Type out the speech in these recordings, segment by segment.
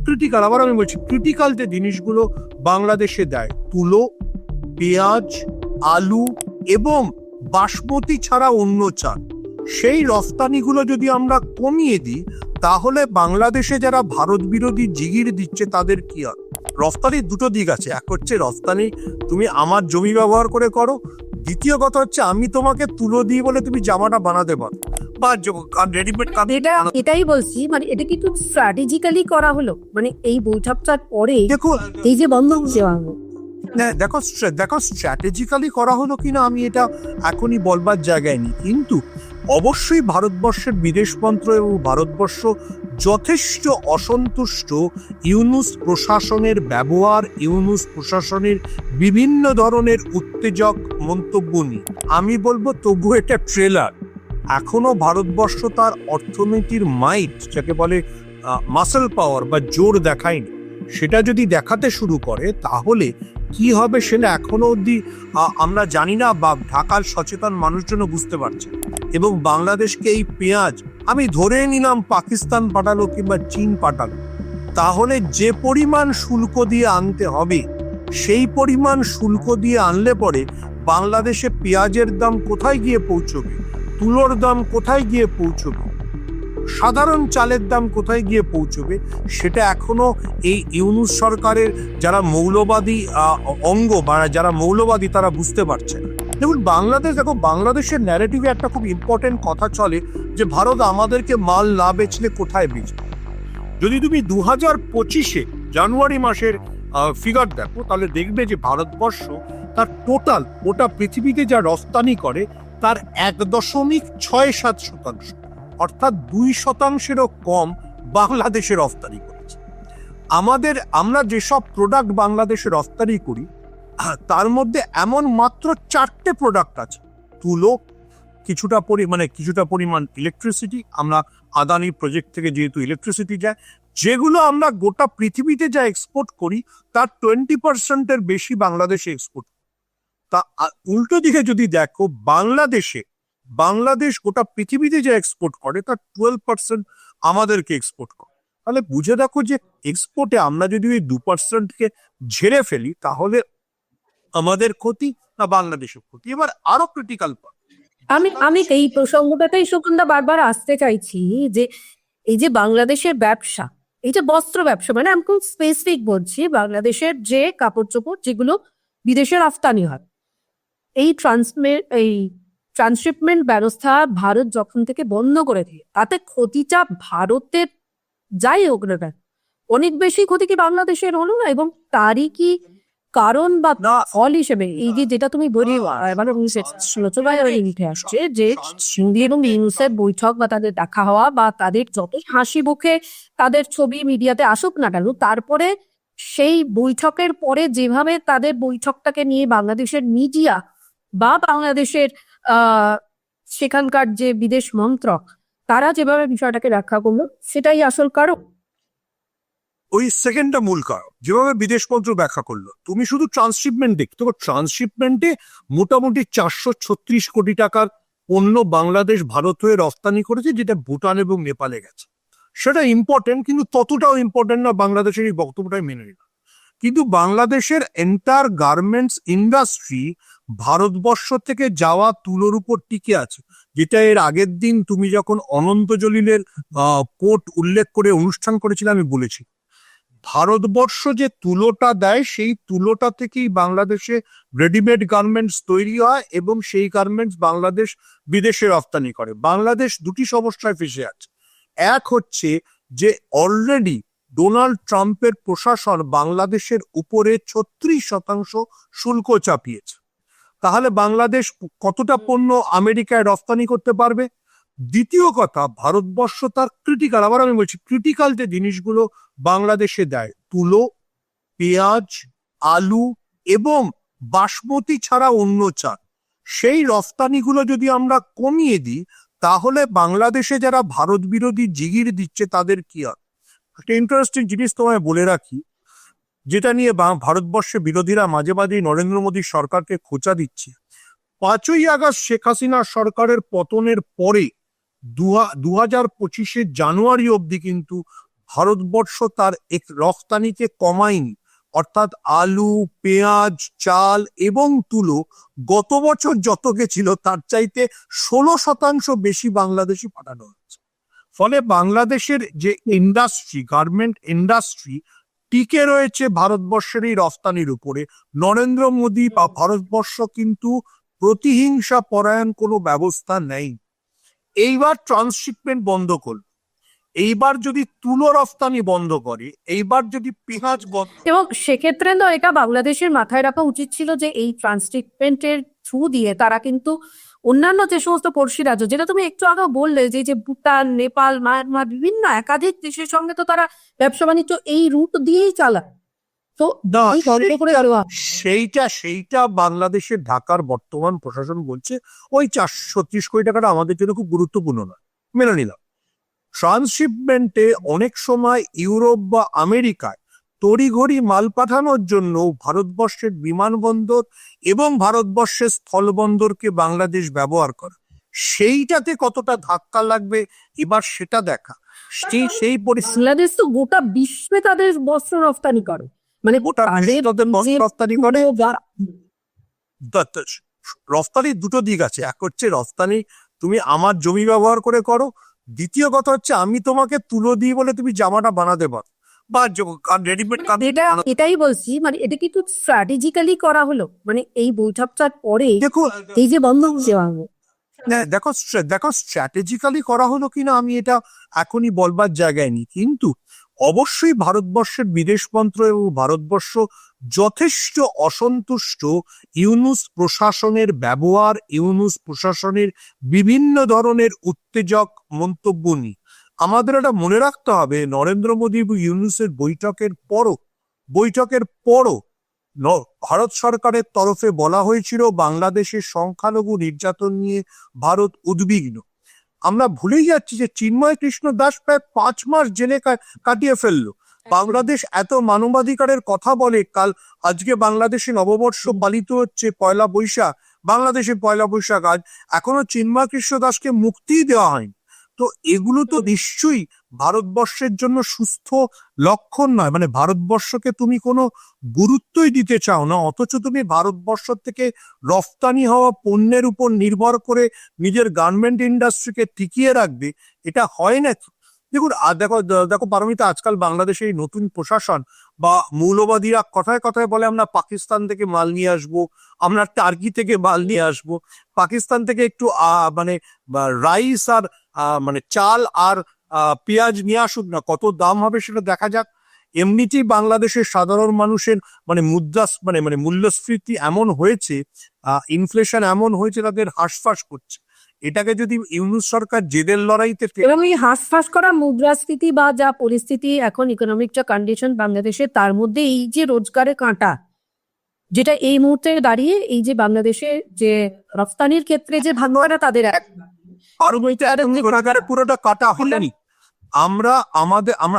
Critical, আবার আমি বলছি ক্রিটিক্যাল যে জিনিসগুলো বাংলাদেশে দেয়, তুলো, পেঁয়াজ, আলু এবং বাসমতি ছাড়া অন্য চাল, সেই রফতানিগুলো যদি আমরা কমিয়ে দিই তাহলে বাংলাদেশে যারা ভারত বিরোধী জিগির দিচ্ছে তাদের কি হয়? রফতানির দুটো দিক আছে, এক হচ্ছে রফতানি তুমি আমার জমি ব্যবহার করে করো, দ্বিতীয় কথা হচ্ছে আমি তোমাকে তুলো দিই বলে তুমি জামাটা বানাতে পারো বা রেডিমেড। এটাই বলছি, মানে এটা কিন্তু স্ট্র্যাটেজিক্যালি করা হলো, মানে এই বৈঠকটার পরে দেখো এই যে বন্ধ দেওয়া হলো। দেখো স্ট্র্যাটেজিক্যালি করা হলো কিনা আমি এটা এখনই বলবার জায়গায় নেই, কিন্তু অবশ্যই ভারতবর্ষের বিদেশমন্ত্র এবং ভারতবর্ষ যথেষ্ট অসন্তুষ্ট ইউনূস প্রশাসনের ব্যবহার, ইউনূস প্রশাসনের বিভিন্ন ধরনের উত্তেজক মন্তব্য নিয়ে। আমি বলবো তবু এটা ট্রেলার, এখনো ভারতবর্ষ তার অর্থনীতির মাইট, যাকে বলে মাসল পাওয়ার বা জোর দেখায়নি। সেটা যদি দেখাতে শুরু করে তাহলে কি হবে সেটা এখনো অবধি আমরা জানি না, বা ঢাকার সচেতন মানুষজন বুঝতে পারছে। এবং বাংলাদেশকে এই পেঁয়াজ আমি ধরে নিলাম পাকিস্তান পাঠালো কিংবা চীন পাঠালো, তাহলে যে পরিমাণ শুল্ক দিয়ে আনতে হবে সেই পরিমাণ শুল্ক দিয়ে আনলে পরে বাংলাদেশে পেঁয়াজের দাম কোথায় গিয়ে পৌঁছবে, তুলোর দাম কোথায় গিয়ে পৌঁছবে, সাধারণ চালের দাম কোথায় গিয়ে পৌঁছবে, সেটা এখনো এই ইউনূস সরকারের যারা মৌলবাদী অঙ্গ বা যারা মৌলবাদী তারা বুঝতে পারছে না। দেখুন দেখো বাংলাদেশের ন্যারেটিভে একটা খুব ইম্পর্টেন্ট কথা চলে যে ভারত আমাদেরকে মাল না বেচলে কোথায় বেচবে। যদি তুমি 2025 জানুয়ারি মাসের ফিগার দেখো তাহলে দেখবে যে ভারতবর্ষ তার টোটাল গোটা পৃথিবীতে যা রফতানি করে তার 1.67%, অর্থাৎ 2%-এরও কম বাংলাদেশে রফতানি করেছে। আমরা যেসব প্রোডাক্ট বাংলাদেশে রফতানি করি তার মধ্যে এমন মাত্র 4টে প্রোডাক্ট আছে, তুলো, কিছুটা পরিমাণ ইলেকট্রিসিটি, আমরা আদানি প্রজেক্ট থেকে যেহেতু ইলেকট্রিসিটি যায়, যেগুলো আমরা গোটা পৃথিবীতে যা এক্সপোর্ট করি তার 20%-এর বেশি বাংলাদেশে এক্সপোর্ট। তা উল্টো দিকে যদি দেখো বাংলাদেশ গোটা পৃথিবীতে যে এক্সপোর্ট করে তার 12% আমাদেরকে এক্সপোর্ট করে। তাহলে বুঝে দেখো যে এক্সপোর্টে আমরা যদি ওই 2%-কে ঝেড়ে ফেলি তাহলে আমাদের ক্ষতি না বাংলাদেশের ক্ষতি। এবার আরো ক্রিটিক্যাল আমি এই প্রসঙ্গটাতেই সুকুন্দা বারবার আসতে চাইছি যে এই যে বাংলাদেশের ব্যবসা, এই যে বস্ত্র ব্যবসা, মানে আমি খুব স্পেসিফিক বলছি, বাংলাদেশের যে কাপড় চোপড় যেগুলো বিদেশে রফতানি হয়, এই ট্রান্সশিপমেন্ট ব্যবস্থা ভারত যখন থেকে বন্ধ করে দিয়ে তাতে ক্ষতিটা ভারতের যাই হোক না কেন অনেক বেশি ক্ষতি কি বাংলাদেশের হলো না? এবং তারই কি কারণ বা ফল হিসেবে এই যে যেটা তুমি বলি মানে আলোচনায় উঠে আসছে যে মোদি এবং ইউনূসের বৈঠক বা তাদের দেখা হওয়া বা তাদের যত হাসি মুখে তাদের ছবি মিডিয়াতে আসুক না কেন, তারপরে সেই বৈঠকের পরে যেভাবে তাদের বৈঠকটাকে নিয়ে বাংলাদেশের মিডিয়া বা বাংলাদেশের সেখানকার যে বিদেশ মন্ত্রক তারা যেভাবে বিষয়টাকে ব্যাখ্যা করলো সেটাই আসল কারণ। ওই সেকেন্ডটা মূল কারণ, যেভাবে বিদেশ মন্ত্র ব্যাখ্যা করলো। তুমি শুধু ট্রান্সশিপমেন্ট দেখতে, ট্রান্সশিপমেন্টে মোটামুটি 436 কোটি টাকার পণ্য বাংলাদেশ ভারত হয়ে রফতানি করেছে, যেটা ভুটান এবং নেপালে গেছে। সেটা ইম্পর্টেন্ট, কিন্তু ততটাও ইম্পর্টেন্ট না, বাংলাদেশের এই বক্তব্যটাই মেনে নিল। কিন্তু বাংলাদেশের এন্টার গার্মেন্টস ইন্ডাস্ট্রি ভারতবর্ষ থেকে যাওয়া তুলোর উপর টিকে আছে, যেটা এর আগের দিন তুমি যখন অনন্ত জলিলের কোট উল্লেখ করে অনুষ্ঠান করেছিলে আমি বলেছি, ভারতবর্ষ যে তুলোটা দেয় সেই তুলোটা থেকেই বাংলাদেশে রেডিমেড গার্মেন্টস তৈরি হয় এবং সেই গার্মেন্টস বাংলাদেশ বিদেশে রফতানি করে। বাংলাদেশ দুটি সমস্যায় ফেসে আছে। এক হচ্ছে যে অলরেডি ডোনাল্ড ট্রাম্পের প্রশাসন বাংলাদেশের উপরে 36% শুল্ক চাপিয়েছে। তাহলে বাংলাদেশ কতটা পণ্য আমেরিকায় রফতানি করতে পারবে? দ্বিতীয় কথা, ভারতবর্ষ তার ক্রিটিক্যাল, আবার আমি বলছি ক্রিটিক্যাল যে জিনিসগুলো বাংলাদেশে দেয়, তুলো, পেঁয়াজ, আলু এবং বাসমতি ছাড়া অন্য চাল, সেই রফতানিগুলো যদি আমরা কমিয়ে দিই তাহলে বাংলাদেশে যারা ভারত বিরোধী জিগির দিচ্ছে তাদের কি হয়? একটা ইন্টারেস্টিং জিনিস তোমায় বলে রাখি, যেটা নিয়ে ভারতবর্ষের বিরোধীরা মাঝে মাঝে নরেন্দ্র মোদী সরকারকে খোঁচা দিচ্ছে। 5ই আগস্ট শেখ হাসিনা সরকারের পতনের পরে 2025 জানুয়ারি অবধি কিন্তু ভারতবর্ষ তার রফতানিকে কমায়নি, অর্থাৎ আলু, পেঁয়াজ, চাল এবং তুলো গত বছর যত গেছিল তার চাইতে 16% বেশি বাংলাদেশি পাঠানো হচ্ছে। ফলে বাংলাদেশের যে ইন্ডাস্ট্রি, গার্মেন্ট ইন্ডাস্ট্রি টিকে রয়েছে ভারতবর্ষের এই রফতানির উপরে। নরেন্দ্র মোদী বা ভারতবর্ষ কিন্তু প্রতিহিংসা পরায়ণ কোনো ব্যবস্থা নেই। এইবার ট্রান্সশিপমেন্ট বন্ধ করল, এইবার যদি তুলো রফতানি বন্ধ করে, এইবার যদি পেঁয়াজ বন্ধ, এবং সেক্ষেত্রে না এটা বাংলাদেশের মাথায় রাখা উচিত ছিল যে এই ট্রান্সশিপমেন্টের থ্রু দিয়ে তারা কিন্তু অন্যান্য যে সমস্ত পড়শি রাজ্য, যেটা তুমি একটু আগে বললে যে যে ভুটান, নেপাল, মায়ানমার, বিভিন্ন একাধিক দেশের সঙ্গে তো তারা ব্যবসা বাণিজ্য এই রুট দিয়েই চালায়। তো না, এই বন্ধ করে আরো সেইটা বাংলাদেশের ঢাকার বর্তমান প্রশাসন বলছে ওই 436 কোটি টাকাটা আমাদের জন্য খুব গুরুত্বপূর্ণ নয়, মেনে নিলাম। ট্রান্সশিপমেন্টে অনেক সময় ইউরোপ বা আমেরিকায় তড়িঘড়ি মাল পাঠানোর জন্য ভারতবর্ষের বিমানবন্দর এবং ভারতবর্ষের স্থলবন্দরকে বাংলাদেশ ব্যবহার করে। সেইটাতে কতটা ধাক্কা লাগবে এবার সেটা দেখা। সেই পরিস্থিতি বাংলাদেশ তো গোটা বিশ্বে তাদের বস্ত্র রপ্তানি করে, মানে গোটা বিশ্বে তাদের বস্ত্র রপ্তানি করে। রফতানির দুটো দিক আছে, এক হচ্ছে রফতানি তুমি আমার জমি ব্যবহার করে করো, দ্বিতীয় কথা হচ্ছে আমি তোমাকে তুলো দিই বলে তুমি জামাটা বানাতে পারো বা রেডিমেড। এটাই বলছি, মানে এটা কিন্তু স্ট্র্যাটেজিক্যালি করা হলো, মানে এই বৈঠকটার পরে দেখো, এই যে বন্ধ দেওয়া হলো। দেখো স্ট্র্যাটেজিক্যালি করা হলো কিনা আমি এটা এখনই বলবার জায়গায় নেই, কিন্তু অবশ্যই ভারতবর্ষের বিদেশ মন্ত্র এবং ভারতবর্ষ যথেষ্ট অসন্তুষ্ট ইউনূস প্রশাসনের ব্যবহার, ইউনূস প্রশাসনের বিভিন্ন ধরনের উত্তেজক মন্তব্য নিয়ে। আমাদের এটা মনে রাখতে হবে, নরেন্দ্র মোদী এবং ইউনূসের বৈঠকের পরও ভারত সরকারের তরফে বলা হয়েছিল বাংলাদেশের সংখ্যালঘু নির্যাতন নিয়ে ভারত উদ্বিগ্ন। আমরা ভুলেই যাচ্ছি যে চিন্ময় কৃষ্ণ দাস প্রায় 5 মাস জেলে কাটিয়ে ফেললো। বাংলাদেশ এত মানবাধিকারের কথা বলে, আজকে বাংলাদেশে নববর্ষ পালিত হচ্ছে পয়লা বৈশাখ, বাংলাদেশে পয়লা বৈশাখ আজ, এখনো চিন্ময় কৃষ্ণ দাসকে মুক্তিই দেওয়া হয়নি। তো এগুলো তো নিশ্চয়ই ভারতবর্ষের জন্য সুস্থ লক্ষণ নয়। মানে ভারতবর্ষকে তুমি কোনো গুরুত্বই দিতে চাও না, অথচ তুমি ভারতবর্ষ থেকে রফতানি হওয়া পণ্যের উপর নির্ভর করে নিজের গার্মেন্ট ইন্ডাস্ট্রিকে টিকিয়ে রাখবে, এটা হয় না। দেখুন দেখো পারমিতা, আজকাল বাংলাদেশে এই নতুন প্রশাসন বা মৌলবাদীরা কথায় কথায় বলে আমরা পাকিস্তান থেকে মাল নিয়ে আসবো, আমরা টার্কি থেকে মাল নিয়ে আসবো, পাকিস্তান থেকে একটু মানে রাইস আর মানে চাল আর পেঁয়াজ নিয়ে আসুক না, কত দাম হবে সেটা দেখা যাক। এমনিতেই বাংলাদেশের সাধারণ মানুষের মানে মূল্যস্ফীতি এমন হয়েছে, ইনফ্লেশন এমন হয়েছে, তাদের হাঁসফাঁস করছে। এটাকে যদি ইউনূস সরকার জেদের লড়াইতে এবং এই হাঁসফাঁস করা মুদ্রাস্ফীতি বা যা পরিস্থিতি এখন ইকোনমিক যা কন্ডিশন বাংলাদেশে, তার মধ্যে এই যে রোজগারের কাঁটা, যেটা এই মুহূর্তে দাঁড়িয়ে এই যে বাংলাদেশে যে রপ্তানির ক্ষেত্রে যে ভাঙাটা তাদের পুরোটা কাটা হয়নি।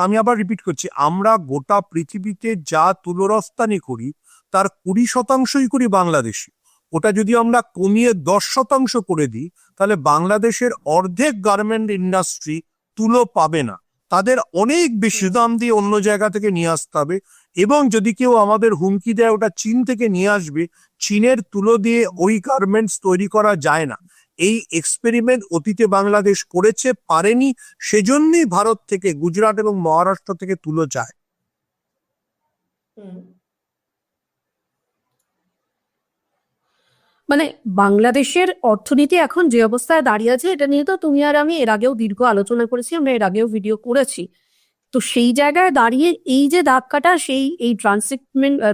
আমি আবার রিপিট করছি, আমরা গোটা পৃথিবীতে যা তুলো রফতানি করি তার 20% করি বাংলাদেশে। ওটা যদি আমরা কমিয়ে 10% করে দিই, তাহলে বাংলাদেশের অর্ধেক গার্মেন্ট ইন্ডাস্ট্রি তুলো পাবে না, তাদের অনেক বেশি দাম দিয়ে অন্য জায়গা থেকে নিয়ে আসতে হবে। এবং যদি কেউ আমাদের হুমকি দেয় ওটা চীন থেকে নিয়ে আসবে, চীনের তুলো দিয়ে ওই গার্মেন্টস তৈরি করা যায় না। এই এক্সপেরিমেন্ট অতীতে বাংলাদেশ করেছে, পারেনি, সেজন্যই ভারত থেকে, গুজরাট এবং মহারাষ্ট্র থেকে তুলো যায়। মানে বাংলাদেশের অর্থনীতি এখন যে অবস্থায় দাঁড়িয়ে আছে, এটা নিয়ে তো তুমি আর আমি এর আগেও দীর্ঘ আলোচনা করেছি, আমরা এর আগেও ভিডিও করেছি। তো সেই জায়গায় দাঁড়িয়ে এই যে ধাক্কাটা, এই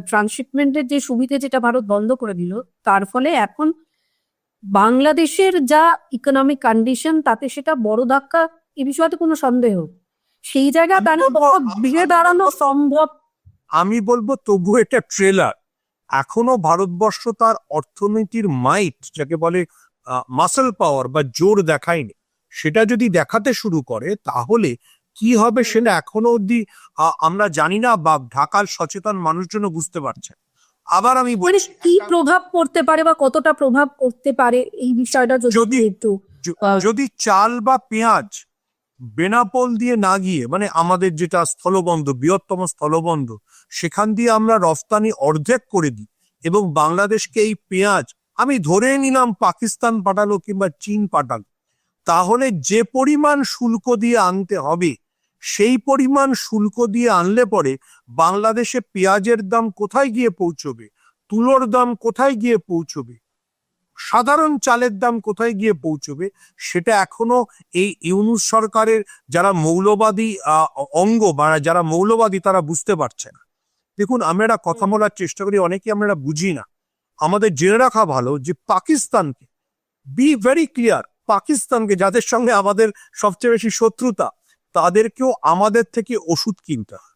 ট্রান্সশিপমেন্টের যে সুবিধে যেটা ভারত বন্ধ করে দিল, তার ফলে এখন বাংলাদেশের যা ইকোনমিক কন্ডিশন, তাতে সেটা বড় ধাক্কা, এই বিষয়তে কোনো সন্দেহ। সেই জায়গায় দাঁড়ানো সম্ভব। আমি বলবো তবু এটা ট্রেলার। এখনো ভারতবর্ষ তার অর্থনীতির মাইট, যাকে বলে মাসল পাওয়ার বা জোর দেখায়নি। সেটা যদি দেখাতে শুরু করে তাহলে কি হবে সেটা এখনো অব্দি আমরা জানি না, বা ঢাকার সচেতন মানুষজন বুঝতে পারছে। আবার আমি বলছি, কি প্রভাব পড়তে পারে বা কতটা প্রভাব পড়তে পারে এই বিষয়টা যদি চাল বা পেঁয়াজ বেনাপোল দিয়ে না গিয়ে, মানে আমাদের যেটা স্থলবন্দর, বৃহত্তম স্থলবন্দর, সেখান দিয়ে আমরা রফতানি অর্ধেক করে দিই এবং বাংলাদেশকে এই পেঁয়াজ আমি ধরে নিলাম পাকিস্তান পাঠালো কিংবা চীন পাঠালো, তাহলে যে পরিমাণ শুল্ক দিয়ে আনতে হবে সেই পরিমাণ শুল্ক দিয়ে আনলে পরে বাংলাদেশে পেঁয়াজের দাম কোথায় গিয়ে পৌঁছবে, তুলোর দাম কোথায় গিয়ে পৌঁছবে, সাধারণ চালের দাম কোথায় গিয়ে পৌঁছবে, সেটা এখনো এই ইউনূস সরকারের যারা মৌলবাদী অঙ্গ বা যারা মৌলবাদী তারা বুঝতে পারছে না। দেখুন, আমরা একটা কথা বলার চেষ্টা করি, অনেকে আমরা বুঝি না। আমাদের জেনে রাখা ভালো যে পাকিস্তানকে, বি ভেরি ক্লিয়ার, পাকিস্তানকে, যাদের সঙ্গে আমাদের সবচেয়ে বেশি শত্রুতা, তাদেরকেও আমাদের থেকে ওষুধ কিনতে হয়।